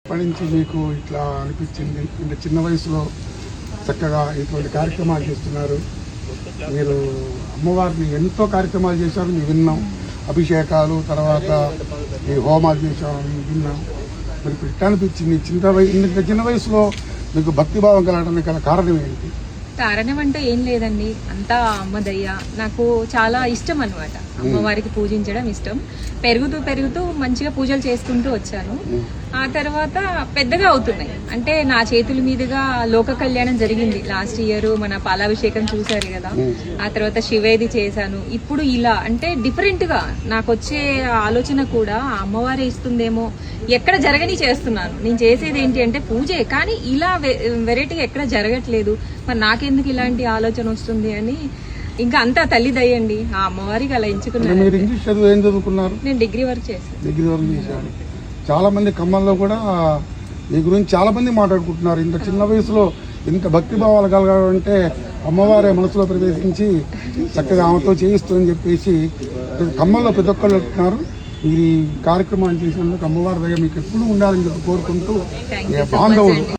ఇప్పటి నుంచి మీకు ఇట్లా అనిపించింది అంటే చిన్న వయసులో చక్కగా ఇటువంటి కార్యక్రమాలు చేస్తున్నారు మీరు అమ్మవారిని ఎంతో కార్యక్రమాలు చేశారు మేము విన్నాం అభిషేకాలు తర్వాత ఈ హోమాలు చేశారు విన్నాం మరి ఇప్పుడు ఇట్లా అనిపించింది చిన్న వయసులో మీకు భక్తిభావం కలగడానికి గల కారణం ఏంటి? కారణం అంటే ఏం లేదండి, అంతా అమ్మదయ్య. నాకు చాలా ఇష్టం అన్నమాట, అమ్మవారికి పూజించడం ఇష్టం. పెరుగుతూ పెరుగుతూ మంచిగా పూజలు చేసుకుంటూ వచ్చాను. ఆ తర్వాత పెద్దగా అవుతున్నాయి అంటే నా చేతుల మీదుగా లోక కళ్యాణం జరిగింది లాస్ట్ ఇయర్, మన పాలాభిషేకం చూశారు కదా. ఆ తర్వాత శివేది చేశాను. ఇప్పుడు ఇలా అంటే డిఫరెంట్ గా నాకు వచ్చే ఆలోచన కూడా అమ్మవారే ఇస్తుందేమో, ఎక్కడ జరగని చేస్తున్నాను. నేను చేసేది ఏంటి అంటే పూజే, కానీ ఇలా వెరైటీగా ఎక్కడ జరగట్లేదు. మరి నాకెందుకు ఇలాంటి ఆలోచన వస్తుంది అని ఇంకా అంతా తల్లి దయ్యండి, ఆ అమ్మవారికి అలా ఎంచుకున్నాను. మీరు ఇంగ్లీష్ చదువు ఏం చదువుకున్నారు? నేను డిగ్రీ వరకు చేశాను. డిగ్రీ వరకు చేశాను. చాలా మంది ఖమ్మంలో కూడా మీ గురించి చాలా మంది మాట్లాడుకుంటున్నారు. ఇంత చిన్న వయసులో ఇంత భక్తి భావాలు కలగాలంటే అమ్మవారే మనసులో ప్రవేశించి చక్కగా ఆమెతో చేయిస్తుందని చెప్పేసి ఖమ్మంలో ప్రతి ఒక్కళ్ళు అంటున్నారు. మీరు ఈ కార్యక్రమాన్ని చేసినందుకు అమ్మవారి దగ్గర మీకు ఎప్పుడు ఉండాలని చెప్పి కోరుకుంటూ బాంధవులు